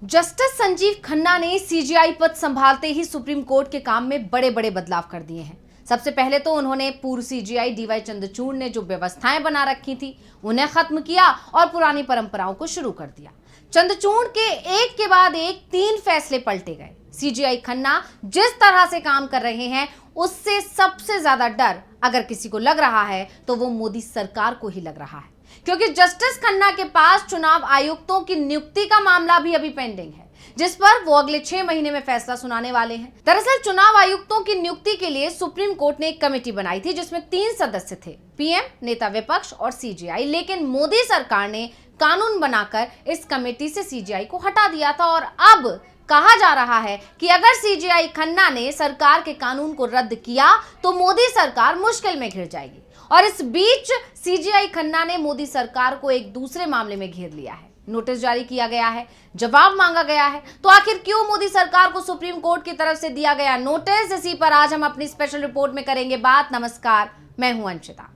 Justice Sanjeev Khanna ने CJI पद संभालते ही सुप्रीम कोर्ट के काम में बड़े बड़े बदलाव कर दिए हैं। सबसे पहले तो उन्होंने पूर्व सीजेआई डीवाई चंद्रचूड़ ने जो व्यवस्थाएं बना रखी थी उन्हें खत्म किया और पुरानी परंपराओं को शुरू कर दिया। चंद्रचूड़ के एक के बाद एक 3 फैसले पलटे गए। सीजेआई खन्ना जिस तरह से काम कर रहे हैं उससे सबसे ज्यादा डर अगर किसी को लग रहा है तो वो मोदी सरकार को ही लग रहा है, क्योंकि जस्टिस खन्ना के पास चुनाव आयुक्तों की नियुक्ति का मामला भी अभी पेंडिंग है, जिस पर वो अगले 6 महीने में फैसला सुनाने वाले हैं। दरअसल चुनाव आयुक्तों की नियुक्ति के लिए सुप्रीम कोर्ट ने एक कमेटी बनाई थी जिसमें 3 सदस्य थे, पीएम, नेता विपक्ष और सीजेआई। लेकिन मोदी सरकार ने कानून बनाकर इस कमेटी से सीजेआई को हटा दिया था और अब कहा जा रहा है कि अगर सीजेआई खन्ना ने सरकार के कानून को रद्द किया तो मोदी सरकार मुश्किल में घिर जाएगी। और इस बीच सीजेआई खन्ना ने मोदी सरकार को एक दूसरे मामले में घेर लिया है। नोटिस जारी किया गया है, जवाब मांगा गया है। तो आखिर क्यों मोदी सरकार को सुप्रीम कोर्ट की तरफ से दिया गया नोटिस, इसी पर आज हम अपनी स्पेशल रिपोर्ट में करेंगे बात। नमस्कार, मैं हूं अंशिता।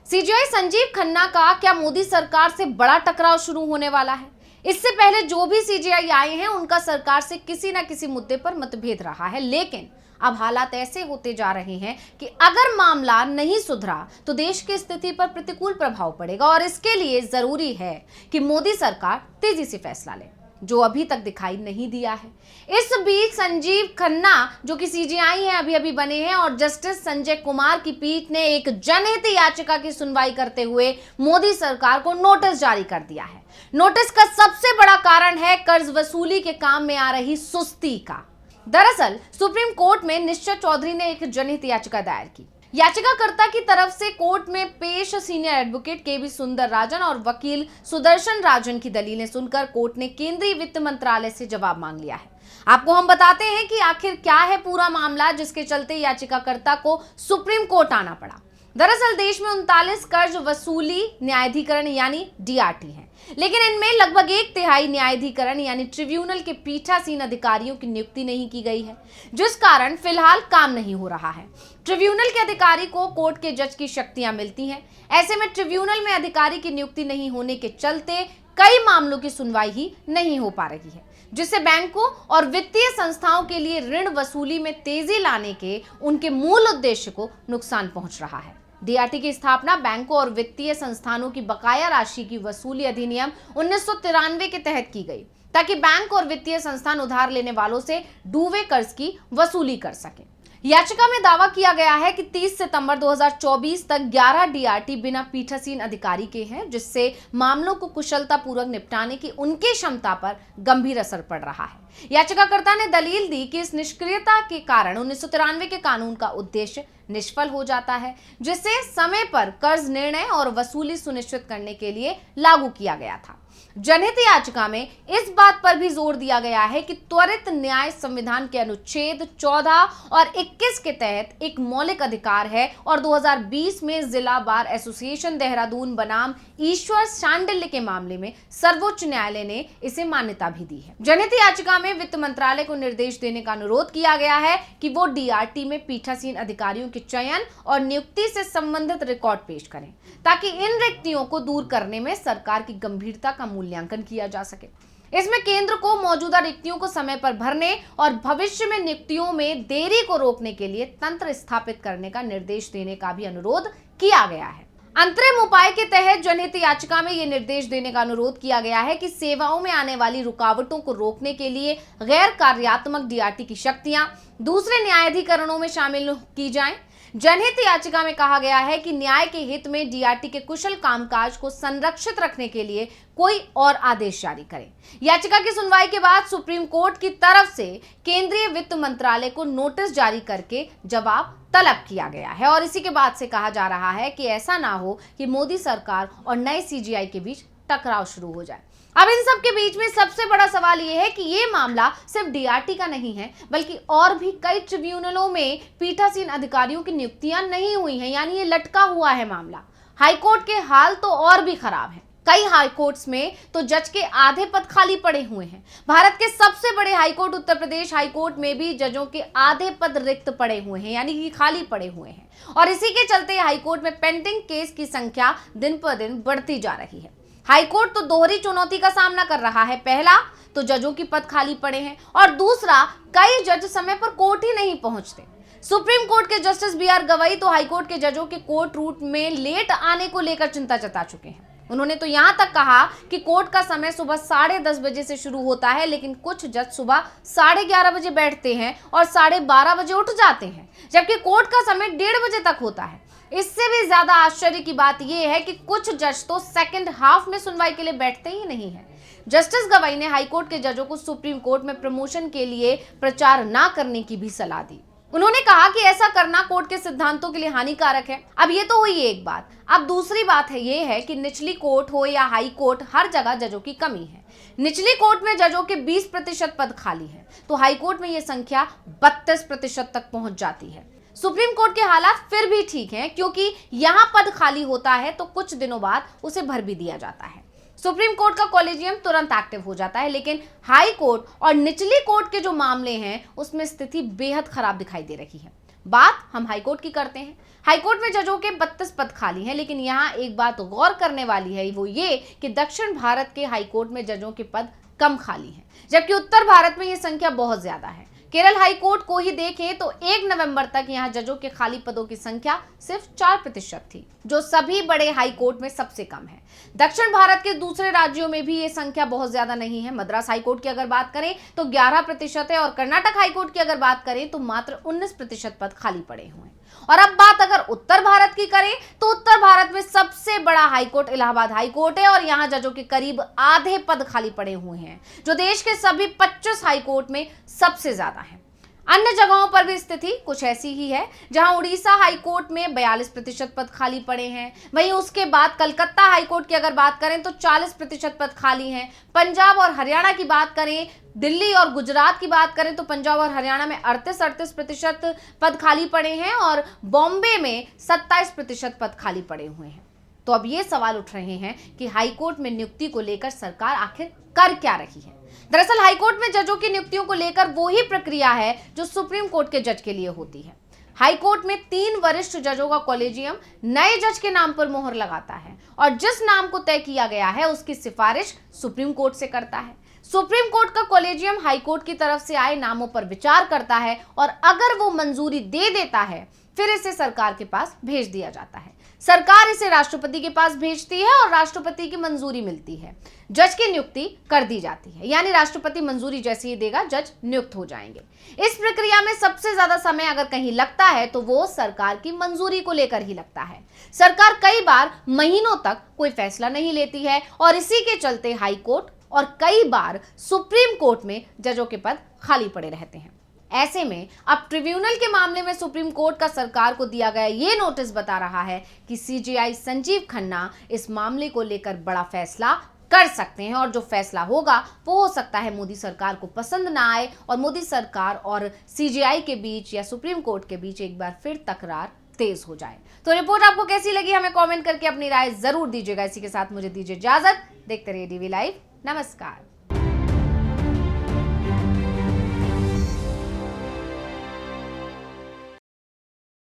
सीजेआई संजीव खन्ना का क्या मोदी सरकार से बड़ा टकराव शुरू होने वाला है? इससे पहले जो भी सीजेआई आए हैं उनका सरकार से किसी न किसी मुद्दे पर मतभेद रहा है, लेकिन अब हालात ऐसे होते जा रहे हैं कि अगर मामला नहीं सुधरा तो देश की स्थिति पर प्रतिकूल प्रभाव पड़ेगा और इसके लिए जरूरी है कि मोदी सरकार तेजी से फैसला ले, जो अभी तक दिखाई नहीं दिया है। इस बीच संजीव खन्ना जो कि सीजेआई हैं अभी बने हैं और जस्टिस संजय कुमार की पीठ ने एक जनहित याचिका की सुनवाई करते हुए मोदी सरकार को नोटिस जारी कर दिया है। नोटिस का सबसे बड़ा कारण है कर्ज वसूली के काम में आ रही सुस्ती का। दरअसल सुप्रीम कोर्ट में निश्चय चौधरी ने एक जनहित याचिका दायर की। याचिकाकर्ता की तरफ से कोर्ट में पेश सीनियर एडवोकेट केबी सुंदर राजन और वकील सुदर्शन राजन की दलीलें सुनकर कोर्ट ने केंद्रीय वित्त मंत्रालय से जवाब मांग लिया है। आपको हम बताते हैं कि आखिर क्या है पूरा मामला जिसके चलते याचिकाकर्ता को सुप्रीम कोर्ट आना पड़ा। दरअसल देश में 39 कर्ज वसूली न्यायाधिकरण यानी डीआरटी हैं, लेकिन इनमें लगभग 1/3 न्यायाधिकरण यानी ट्रिब्यूनल के पीठासीन अधिकारियों की नियुक्ति नहीं की गई है, जिस कारण फिलहाल काम नहीं हो रहा है। ट्रिब्यूनल के अधिकारी को कोर्ट के जज की शक्तियां मिलती हैं। ऐसे में ट्रिब्यूनल में अधिकारी की नियुक्ति नहीं होने के चलते कई मामलों की सुनवाई ही नहीं हो पा रही है, जिससे बैंकों और वित्तीय संस्थाओं के लिए ऋण वसूली में तेजी लाने के उनके मूल उद्देश्य को नुकसान पहुंच रहा है। डीआरटी की स्थापना बैंकों और वित्तीय संस्थानों की बकाया राशि की वसूली अधिनियम 1993 के तहत की गई, ताकि बैंक और वित्तीय संस्थान उधार लेने वालों से डूबे कर्ज की वसूली कर सके। याचिका में दावा किया गया है कि 30 सितंबर 2024 तक 11 डीआरटी बिना पीठासीन अधिकारी के हैं, जिससे मामलों को कुशलतापूर्वक निपटाने की उनकी क्षमता पर गंभीर असर पड़ रहा है। याचिकाकर्ता ने दलील दी कि इस निष्क्रियता के कारण 1993 के कानून का उद्देश्य निष्फल हो जाता है, जिसे समय पर कर्ज निर्णय और वसूली सुनिश्चित करने के लिए लागू किया गया था। जनहित याचिका में इस बात पर भी जोर दिया गया है कि त्वरित न्याय संविधान के अनुच्छेद 14 और 21 के तहत एक मौलिक अधिकार है और 2020 में जिला बार एसोसिएशन देहरादून बनाम ईश्वर शांडिल्य के मामले में सर्वोच्च न्यायालय ने इसे मान्यता भी दी है। जनहित याचिका में वित्त मंत्रालय को निर्देश देने का अनुरोध किया गया है कि वो डीआरटी में पीठासीन अधिकारियों के चयन और नियुक्ति से संबंधित रिकॉर्ड पेश करें, ताकि इन रिक्तियों को दूर करने में सरकार की गंभीरता का मूल्यांकन किया जा सके। इसमें केंद्र को मौजूदा रिक्तियों को समय पर भरने और भविष्य में नियुक्तियों में देरी को रोकने के लिए तंत्र स्थापित करने का निर्देश देने का भी अनुरोध किया गया है। अंतरिम उपाय के तहत जनहित याचिका में यह निर्देश देने का अनुरोध किया गया है कि सेवाओं में आने वाली रुकावटों को रोकने के लिए गैर कार्यात्मक डीआरटी की शक्तियां दूसरे न्यायाधिकरणों में शामिल की जाएं। जनहित याचिका में कहा गया है कि न्याय के हित में डीआरटी के कुशल कामकाज को संरक्षित रखने के लिए कोई और आदेश जारी करें। याचिका की सुनवाई के बाद सुप्रीम कोर्ट की तरफ से केंद्रीय वित्त मंत्रालय को नोटिस जारी करके जवाब तलब किया गया है और इसी के बाद से कहा जा रहा है कि ऐसा ना हो कि मोदी सरकार और नए सीजेआई के बीच टकराव शुरू हो जाए। अब इन सब के बीच में सबसे बड़ा सवाल यह है कि ये मामला सिर्फ डीआरटी का नहीं है, बल्कि और भी कई ट्रिब्यूनलों में पीठासीन अधिकारियों की नियुक्तियां नहीं हुई हैं, यानी ये लटका हुआ है मामला। हाईकोर्ट के हाल तो और भी खराब है। कई हाईकोर्ट्स में तो जज के आधे पद खाली पड़े हुए हैं। भारत के सबसे बड़े हाईकोर्ट उत्तर प्रदेश हाईकोर्ट में भी जजों के आधे पद रिक्त पड़े हुए हैं, यानी कि खाली पड़े हुए हैं। और इसी के चलते हाईकोर्ट में पेंडिंग केस की संख्या दिन पर दिन बढ़ती जा रही है। हाईकोर्ट तो दोहरी चुनौती का सामना कर रहा है। पहला तो जजों की पद खाली पड़े हैं और दूसरा कई जज समय पर कोर्ट ही नहीं पहुंचते। सुप्रीम कोर्ट के जस्टिस बी आर गवई तो हाईकोर्ट के जजों के कोर्ट रूट में लेट आने को लेकर चिंता जता चुके हैं। उन्होंने तो यहां तक कहा कि कोर्ट का समय सुबह 10:30 बजे से शुरू होता है, लेकिन कुछ जज सुबह 11:30 बजे बैठते हैं और 12:30 बजे उठ जाते हैं, जबकि कोर्ट का समय 1:30 बजे तक होता है। इससे भी ज्यादा आश्चर्य की बात यह है कि कुछ जज तो सेकंड हाफ में सुनवाई के लिए बैठते ही नहीं है। जस्टिस गवई ने हाईकोर्ट के जजों को सुप्रीम कोर्ट में प्रमोशन के लिए प्रचार न करने की भी सलाह दी। उन्होंने कहा कि ऐसा करना कोर्ट के सिद्धांतों के लिए हानिकारक है। अब ये तो हुई एक बात। अब दूसरी बात है ये है कि निचली कोर्ट हो या हाई कोर्ट, हर जगह जजों की कमी है। निचली कोर्ट में जजों के 20% पद खाली है, तो हाई कोर्ट में ये संख्या 32% तक पहुंच जाती है। सुप्रीम कोर्ट के हालात फिर भी ठीक हैं, क्योंकि यहां पद खाली होता है तो कुछ दिनों बाद उसे भर भी दिया जाता है। सुप्रीम कोर्ट का कॉलेजियम तुरंत एक्टिव हो जाता है, लेकिन हाई कोर्ट और निचली कोर्ट के जो मामले हैं उसमें स्थिति बेहद खराब दिखाई दे रही है। बात हम हाई कोर्ट की करते हैं। हाई कोर्ट में जजों के 32 पद खाली हैं, लेकिन यहाँ एक बात गौर करने वाली है, वो ये कि दक्षिण भारत के हाई कोर्ट में जजों के पद कम खाली हैं, जबकि उत्तर भारत में ये संख्या बहुत ज्यादा है। केरल हाई कोर्ट को ही देखें तो 1 नवंबर तक यहां जजों के खाली पदों की संख्या सिर्फ 4% थी, जो सभी बड़े हाई कोर्ट में सबसे कम है। दक्षिण भारत के दूसरे राज्यों में भी ये संख्या बहुत ज्यादा नहीं है। मद्रास हाई कोर्ट की अगर बात करें तो 11% है और कर्नाटक हाई कोर्ट की अगर बात करें तो मात्र 19% पद खाली पड़े हुए हैं। और अब बात अगर उत्तर भारत की करें तो उत्तर भारत में सबसे बड़ा high court Allahabad high court है और यहां जजों के करीब आधे पद खाली पड़े हुए हैं, जो देश के सभी 25 हाई कोर्ट में सबसे ज्यादा है। अन्य जगहों पर भी स्थिति कुछ ऐसी ही है, जहां उड़ीसा हाई कोर्ट में 42% पद खाली पड़े हैं। वहीं उसके बाद कलकत्ता हाई कोर्ट की अगर बात करें तो 40% पद खाली हैं। पंजाब और हरियाणा की बात करें, दिल्ली और गुजरात की बात करें तो पंजाब और हरियाणा में 38% पद खाली पड़े हैं और बॉम्बे में 27% पद खाली पड़े हुए हैं। तो अब ये सवाल उठ रहे हैं कि हाईकोर्ट में नियुक्ति को लेकर सरकार आखिर कर क्या रही है। दरअसल हाईकोर्ट में जजों की नियुक्तियों को लेकर वो ही प्रक्रिया है जो सुप्रीम कोर्ट के जज के लिए होती है। हाईकोर्ट में 3 वरिष्ठ जजों का कॉलेजियम नए जज के नाम पर मोहर लगाता है और जिस नाम को तय किया गया है उसकी सिफारिश सुप्रीम कोर्ट से करता है। सुप्रीम कोर्ट का कॉलेजियम हाईकोर्ट की तरफ से आए नामों पर विचार करता है और अगर वो मंजूरी दे देता है फिर इसे सरकार के पास भेज दिया जाता है। सरकार इसे राष्ट्रपति के पास भेजती है और राष्ट्रपति की मंजूरी मिलती है, जज की नियुक्ति कर दी जाती है। यानी राष्ट्रपति मंजूरी जैसे ही देगा जज नियुक्त हो जाएंगे। इस प्रक्रिया में सबसे ज्यादा समय अगर कहीं लगता है तो वो सरकार की मंजूरी को लेकर ही लगता है। सरकार कई बार महीनों तक कोई फैसला नहीं लेती है और इसी के चलते हाई कोर्ट और कई बार सुप्रीम कोर्ट में जजों के पद खाली पड़े रहते हैं। ऐसे में अब ट्रिब्यूनल के मामले में सुप्रीम कोर्ट का सरकार को दिया गया ये नोटिस बता रहा है कि सीजेआई संजीव खन्ना इस मामले को लेकर बड़ा फैसला कर सकते हैं और जो फैसला होगा वो हो सकता है मोदी सरकार को पसंद ना आए और मोदी सरकार और सीजेआई के बीच या सुप्रीम कोर्ट के बीच एक बार फिर तकरार तेज हो जाए। तो रिपोर्ट आपको कैसी लगी हमें कमेंट करके अपनी राय जरूर दीजिएगा। इसी के साथ मुझे दीजिए इजाजत। देखते रहिए डीवी लाइव। नमस्कार।